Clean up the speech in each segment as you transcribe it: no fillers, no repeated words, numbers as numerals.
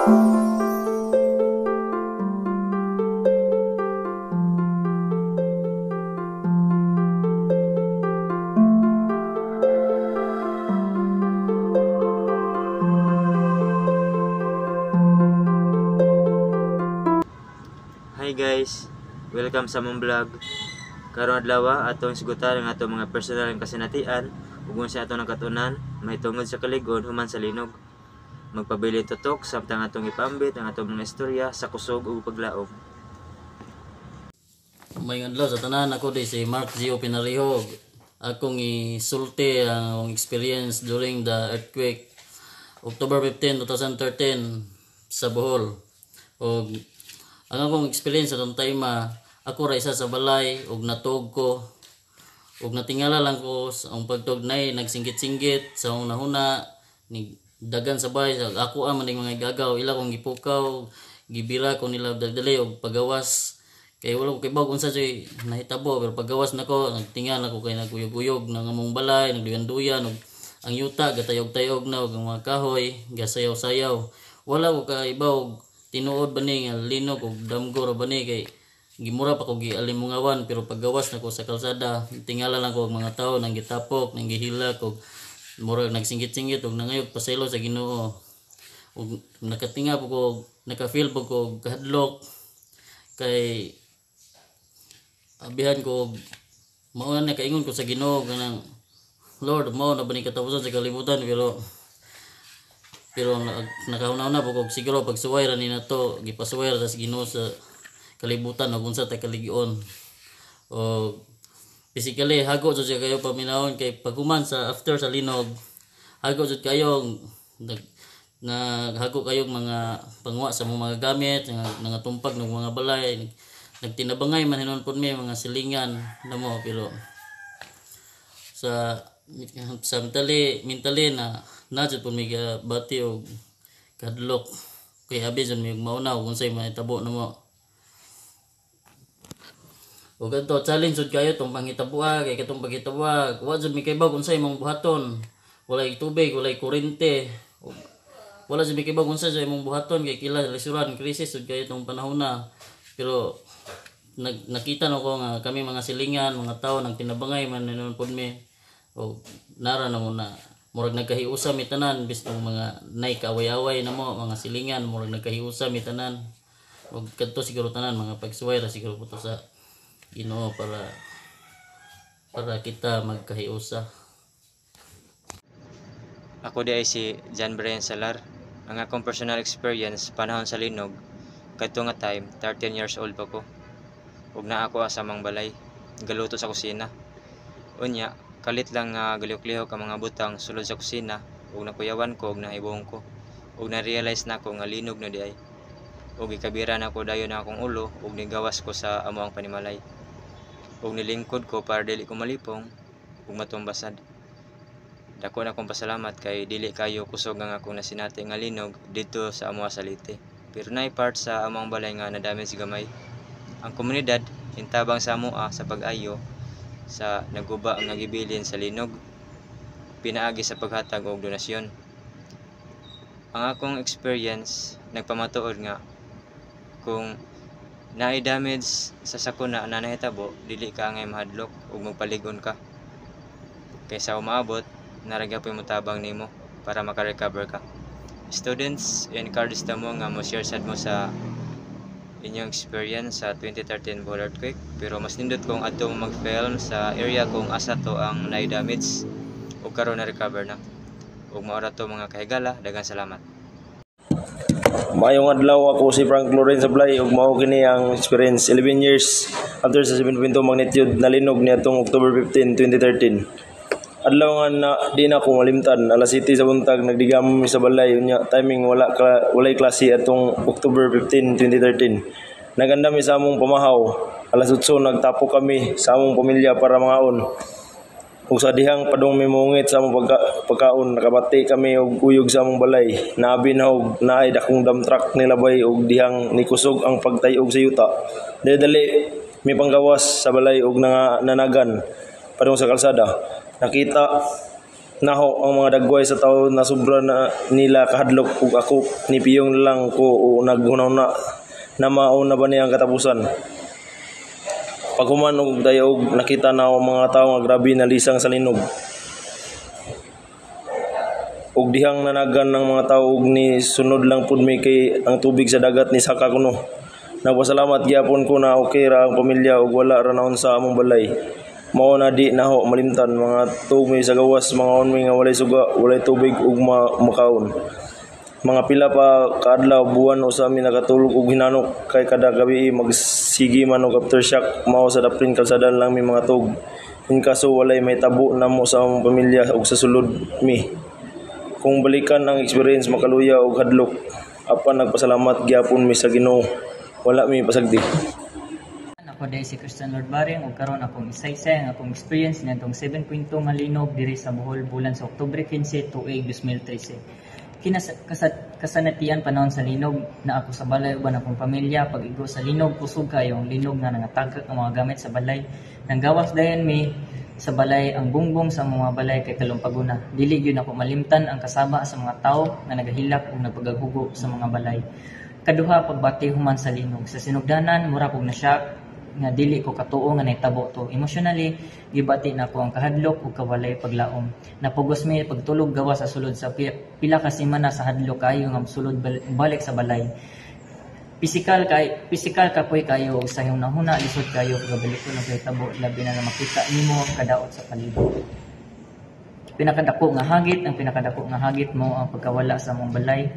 Hi guys, welcome sa mong vlog. Karon adlaw atong isgutan ang atong mga personal nga kasinatian ug unsa atong nakatunan may tungod sa kaligon human sa linog. Magpabili tutok samtang atong ipambit ang atong mga istorya sa kusog ug paglaom. May adlaw sa tanan, ako di si Mark Gio Pinarihog. Akong isulti ang experience during the earthquake October 15, 2013 sa Bohol. Og ang akong experience sa tong time, ako ra isa sa balay ug natug ko ug natingala lang ko sa ang pagtug nay nagsinggit-singgit sa una ni dagan sa bahay. Ako man ning mga gagaw ila kong gipukaw, gibira ko nila dagdali og pagawas kay wala ko kay bawg unsa jay nahitabo, pero pagawas nako nagtingala ko kay naguyog-uyog nang among balay, nagduyan-duyan og ang yuta gatayog-tayog na og ang mga kahoy gasayaw-sayaw. Wala ko kay bawg tinuod ba ni nga linog o damgo ra ba ni kay gimura pa ko gialimungawan, pero paggawas na ko sa kalsada tingala lang ko og mga tao nang gitapok nang gihilak og mura nagsinggit-singgit og nangayog pasaylo sa Ginoo. Og nakatinga po ko, naka-feel po ko kahadlok kay abihan ko mao na kaingon ko sa Ginoo kanang Lord mao na ba ni katapusan sa kalibutan, pero nakauna-una po kog siguro pagsuway ra ni nato gipasuway ra sa Ginoo sa kalibutan ug unsa ta kaligion. O physically hago jud kayo paminawon kay paghuman sa after sa linog hago jud kayo hago kayong mga pangwa sa mga gamit nga tumpag ng mga balay, nagtinabangay man hinon pud may mga silingan namo, pero sa mentally na jud pud may bati og kadlok kay abi jud may mauna ug unsay mahitabo namo. Ug adto challenge jud kayo tong pangitabuha kay katong paghitabuha wa jud mi kay bawg unsay imong buhaton, walay tubig, walay kuryente, wala jud mi kay bawg unsa jud imong buhaton kay kila lisuran krisis jud kayo tong panahon na. Pero nakita na ko nga kami mga silingan, mga tao nagtinabangay man hinon pud mi o nara na mo na murag nagkahiusa mi tanan bisto mga nay kaaway-away na mo mga silingan murag nagkahiusa mi tanan. Og kadto siguro tanan mga pagsuway ra siguro puto sa Ginoo para kita magkahiusa. Ako di ay si John Brian Salar. Ang akong personal experience panahon sa linog kadto nga time 13 years old pa ko. Ug naa ako sa mang balay galuto sa kusina. Unya kalit lang nga galihok-lihok ang mga butang sulod sa kusina ug nakuyawan ko ug naibong ko ug na-realize na ko nga linog na diay ug ikabira na ko dayon na akong ulo ug nigawas ko sa amo ang panimalay ug nilingkod ko para dili ko malipong ug matumbasad. Dako na akong pasalamat kay dili kayo kusog ang akong nasinati nga linog dito sa amo Salite, pero nay part sa among balay nga na-damage gamay. Ang komunidad hintabang sa amoa sa pag-ayo sa naguba nga gibilin sa linog, pinaagi sa paghatag og donasyon. Ang akong experience nagpamatuod nga kung naay damage sa sakuna na nahitabo, dili ka ngay mahadlok ug magpaligon ka. Kaysa umaabot, naragyapoy mo tabang nimo para makarecover ka. Students, encourage ta mo nga mo share sad mo sa inyong experience sa 2013 Bohol earthquake, pero mas nindot kung adto mo mag-film sa area kung asa to ang na-damage ug karon na recover na. Ug maora to mga kahigala, daghang salamat. Mayong adlaw, ako si Frank Loren Sablay ug mao kini ang experience 11 years after sa 7.2 magnitude na linog niadtong October 15, 2013. Adlaw nga na di na ko malimtan, alas 7 sa buntag nagdigam sa balay unya timing walay klase atong October 15, 2013. Naganda mi sa among pamahaw, alas 8 nagtapo kami sa among pamilya para mangaon. Ug sa dihang padung mimungit sa among pagkaon, nakabati kami og uyog sa among balay. Naabi na og naay dakong dump truck nilabay og dihang nikusog ang pagtayog sa yuta. Dali mi panggawas sa balay og nanagan padung sa kalsada. Nakita naho ang mga dagway sa tao na sobra na nila kahadlok ug ako ni piyong lang ko o naghunaw na mauna ba niya ang katapusan. Paghuman og dayog nakita na ang mga tao nga grabe na lisang sa linog. Og dihang nanagan ng mga tao og ni sunod lang pud mi kay ang tubig sa dagat ni saka kuno. Nagpasalamat gyapon ko na okay ra ang pamilya ug wala ra naon sa among balay. Mao na di naho malimtan mga tugmi sa gawas mga onmi nga walay suga, walay tubig ug makaon. Mga pila pa kaadlaw buwan usa mi nakatulog og hinanok kay kada gabi magsigi man og aftershock mao sa daprin kalsada lang mi mga tug. In kaso walay may tabo namo sa among pamilya ug sa sulod mi. Kung balikan ang experience makaluya og hadlok apan nagpasalamat gyapon mi sa Ginoo. Wala mi pasagdi. Ako dahil si Christian Lord Baring ug karon akong isaysay ang akong experience nitong 7.2 nga linog diri sa Bohol bulan sa Oktubre 15 tuig 2013. Kasanatian panahon sa linog na ako sa balay uban akong pamilya pag-igo sa linog kusog kayo ang linog nga nangatagak ang mga gamit sa balay. Nanggawas dayon mi sa balay ang bungbong sa mga balay kay kalumpaguna. Dili gyud ako malimtan ang kasaba sa mga tawo nga nagahilak ug nagpagaghugo sa mga balay. Kaduha pagbati human sa linog sa sinugdanan mura kog na-shock nga dili ko katuo nga naitabo to. Emotionally, gibati na ko ang kahadlok ug kawalay paglaom. Napugos mi pagtulog gawa sa sulod sa pila ka semana sa hadlok kayo nga sulod balik sa balay. Physical kapoy kayo ug sa imong nahuna lisod kayo ug balik ko kay tabo labi na makita nimo ang kadaot sa palibot. Pinakadako nga hagit mo ang pagkawala sa among balay.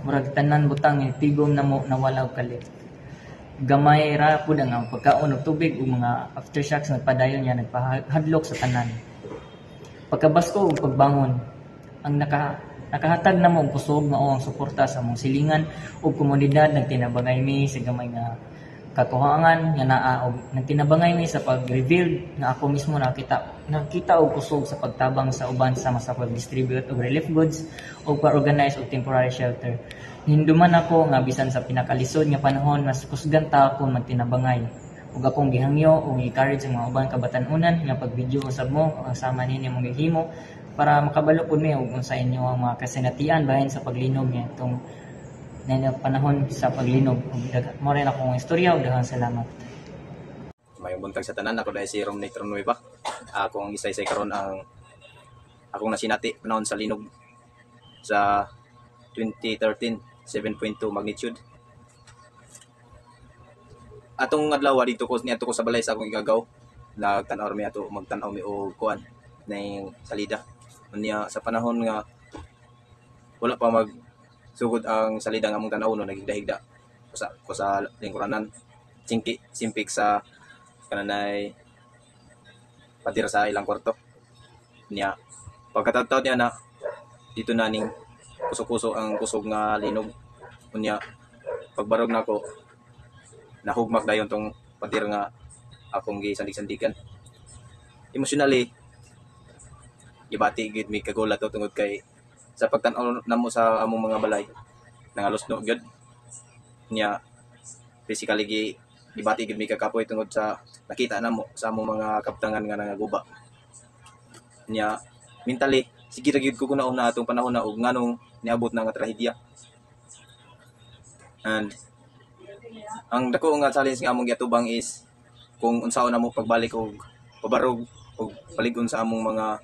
Murag tanan butang ni tigom na mo nawala og kalit. Gamay ra pud ang pagkaon og tubig ug mga aftershocks nagpadayon niya nagpahadlok sa tanan. Pagkabasko ug pagbangon ang nakahatag na mo og kusog mao ang suporta sa among silingan ug komunidad nagtinabangay mi sa gamay nga katuhangan nga naa og nagtinabangay mi sa pag-reveal nga ako mismo nakita og kusog sa pagtabang sa uban sama sa pag-distribute og relief goods ug pa-organize og temporary shelter. Hinduman ako nga bisan sa pinakalisod nga panahon mas kusgan ta ako magtinabangay ug akong gihangyo ug i-encourage ang mga uban kabatan-unan nga pag-video usab mo sama nini mong gihimo para makabalo pud mi og unsa inyo ang mga kasinatian bahin sa paglinog niya itong panahon sa paglinog. Mo rin akong istorya ug daghang salamat. Mayong buntag sa tanan, ako dahil si Romney Tronueva. Akong isaysay karon ang akong nasinati panahon sa linog sa 2013. 7.2 magnitude. Atong adlaw dito ko sa balay sa akong igagaw. Nagtan-aw mi ato magtan-aw mi og kuan ning salida. Unya sa panahon nga wala pa magsugod ang salida nga among tan-aw no nagigda-higda ko sa lingkuranan. Simpik sa kananay patira sa ilang kwarto. Unya pagkataw niya na dito na ning kusog-kusog ang kusog nga linog. Unya pagbarog nako nahugmak dayon tong patir nga akong gisandig-sandigan. Emotionally gibati gid mi kagulat tungod kay sa pagtan-aw namo sa among mga balay nangalusno gyud. Unya physically gibati gid mi kakapoy tungod sa nakita namo sa among mga kaptangan nga nangaguba. Unya mentally sige ra gyud ko kuna-una atong panahon na og nganong niabot na nga trahedya. And ang dako nga challenge nga among giatubang is kung unsaon namo pagbalik og pabarog og palig-on sa among mga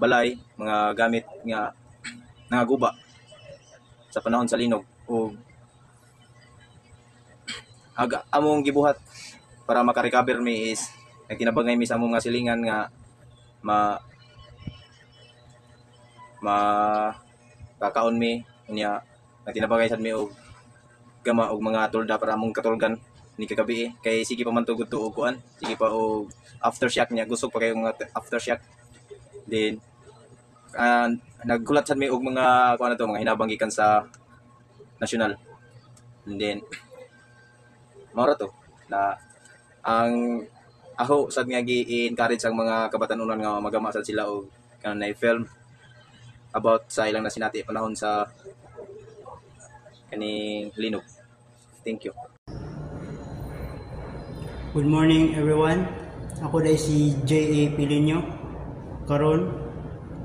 balay, mga gamit nga nangaguba sa panahon sa linog og among gibuhat para maka-recover mi is nagtinabangay mi sa among mga silingan nga kakaon mi unya nagtinabangay sad mi og gama og mga tulda para among katulgan ni kagabi kay sige pa man tugod to og kuan sige pa og aftershock niya gusto pa kayo mga aftershock then nagkulat sad mi og mga kuan na to mga hinabang gikan sa national and then mao to na ang ako sad nga gi-encourage ang mga kabatan-unan nga magama sad sila og kanay film about sa ilang nasinati panahon sa kaning linog. Thank you. Good morning everyone. Ako dai si J.A. Pilinyo. Karon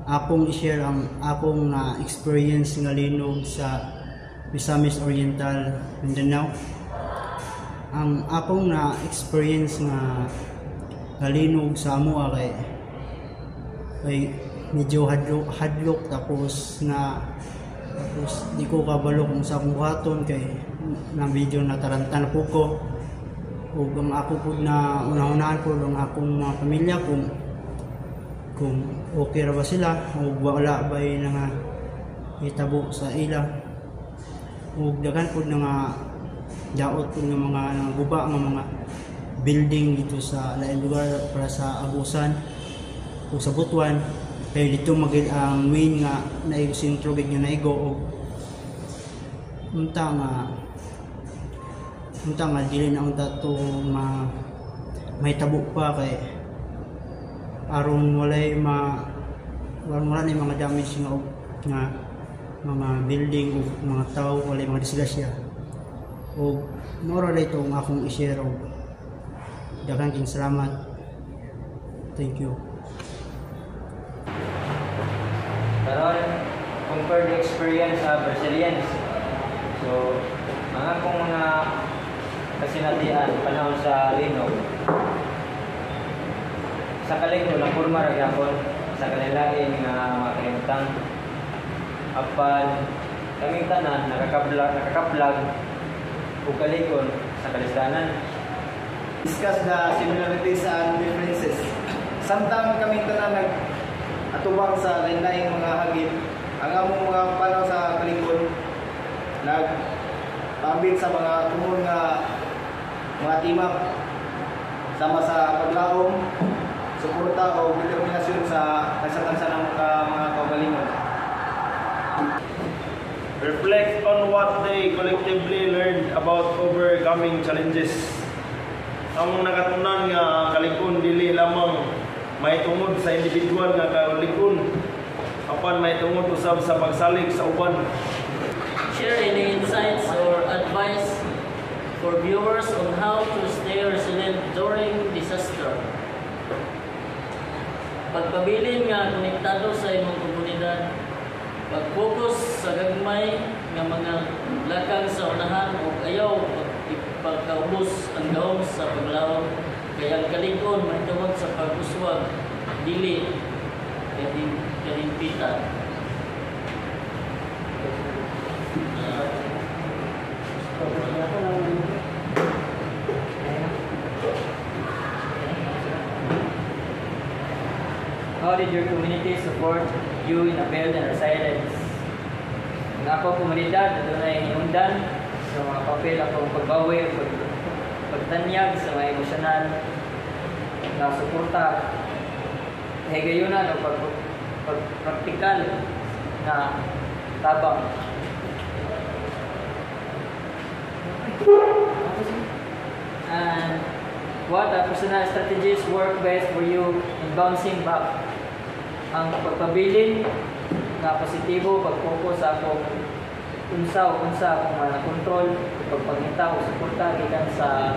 akong i-share ang akong na experience nga linog sa Misamis Oriental, Mindanao. Ang akong na experience nga linog sa amoa kay medyo hadlok tapos di ko kabalo kung sa akong buhaton kay na video na tarantan po ko ug ang ako po na una-unahan po ang akong mga pamilya kung okay ra ba sila o wala ba na nga itabo sa ila ug daghan po na nga daot po nga mga guba nga mga building dito sa lain lugar para sa Agusan o sa Butuan kaya dito magil ang main nga naigo sentro gid nga naigo og unta nga dili na unta to may tabo pa kay aron wala ni mga damage nga mga building o mga tao wala mga disgrasya o mora dito ang akong i-share og daghang king salamat. Thank you. Karon compared experience sa Brazilians. So, mga kasinatian panahon sa linog. Sa kalig ng kurma ra gyapon sa kanilain nga mga kalimtang apan kaming tanan nakakaplag ug kaligon sa kalistanan. Discuss the similarities and differences. Samtang kaming tanan nag-atubang sa lain-laing mga hagit, ang among mga panaw sa kalikod nagpambit sa mga tumon nga mga team-up sama sa paglaom, suporta o determinasyon sa kasatansa ng mga kaugalingon. Reflect on what they collectively learned about overcoming challenges. Ang nakatunan nga kalikon dili lamang may tungod sa individual nga kalikon, apan may tungod usab sa pagsalig sa uban. Share any insights or advice for viewers on how to stay resilient during disaster. Pagpabilin nga konektado sa imong komunidad, pag-focus sa gagmay nga mga lakang sa unahan o ayaw pagkaubos ang gahom sa paglaom kaya ang kalikon mahitawag sa pag-uswag dili kalimpitan. How did your community support you in appeal and resilience? Ang ako komunidad na ay hinundan sa mga papel akong pagbawi, pagtanyag sa mga emosyonal na suporta, higayunan o pagpraktikal na tabang. And what personal strategies work best for you in bouncing back? Ang pagpabilin na positibo, pag-focus sa akong unsa akong kontrol, pagpangita o suporta gikan sa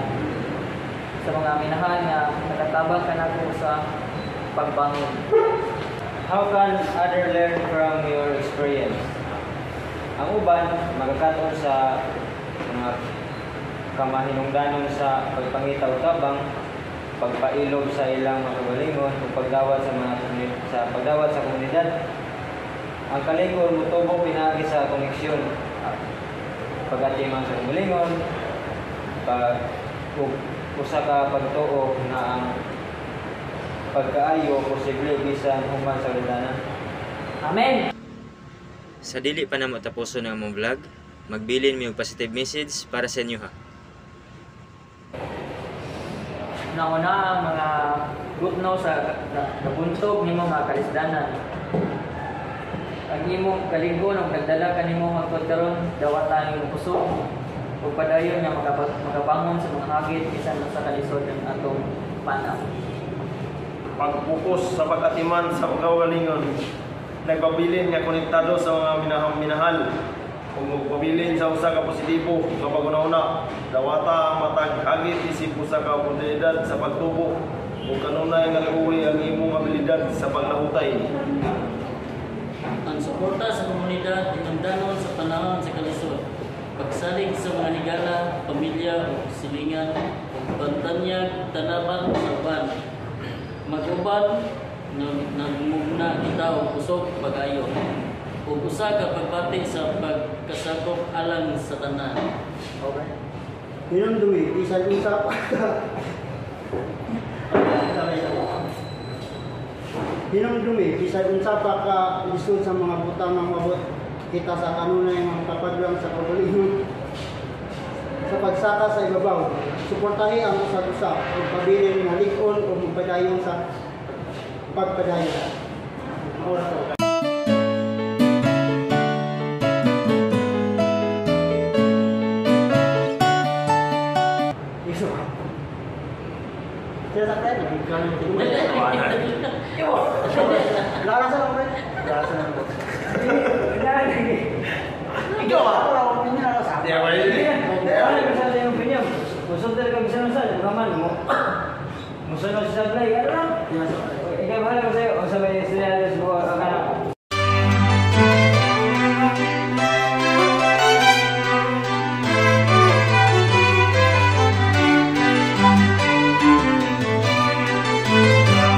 mga minahan nga nakatabang kanako sa pagbangon. How can other learn from your experience? Ang uban magakaton sa mga kamahinungdanon sa pagpangita o tabang, pagpailog sa ilang mga kagalingon o pagdawat sa komunidad. Ang kalingon mutubo pinaagi sa koneksyon, pag-atiman sa kagalingon, usa ka pagtuo na ang pagkaayo posible bisan human sa lidanan. Amen. Sa dili pa na matapuson ang among vlog, magbilin mi og positive message para sa inyo ha. Nauna ang mga gutno sa nabuntog nimo mga kalisdanan. Ang imong kalingon o nagdala kanimo hangtod karon dawatan imong kusog ug padayon nga makabangon sa mga hagit bisan sa kalisod ng atong panaw. Pag-focus sa pag-atiman sa kaugalingon, nagpabilin nga konektado sa mga minahal kung magpabilin sa usa ka positibo nga pag-una-una, dawata ang matag hagit isip usa ka oportunidad sa pagtubo ug kanunay nga liuwi ang imong abilidad sa paglahutay. ang suporta sa komunidad hinungdanon sa panahon sa kalisod, pagsalig sa mga higala, pamilya o silingan, pantanyag, tanaban sa uban, mag-uban, nagmugna kita o kusog pag-ayo, o usa ka pagbati sa pagkasakop alang sa tanan. Okay. Hinumdumi, isang usap. Hinumdumi, isang usap ka lisod sa mga butang ng mabot kita sa kanunay mga kapadlang sa kabulihan sa pagsaka sa ibabaw. Suportahi ang usap-usap o pabilin na likon o magpadayon sa pagpadayon. Maura to. Saya tak tahu kalau itu. Larasan apa? Larasan apa? Ikaw apa? Punya larasan. Ya, boleh. Misalnya yang punya, khusus dari kebiasaan saja, kaman mo. Musuh nasi sablay, kan? Ikaw boleh saya, sampai istri ada sebuah akan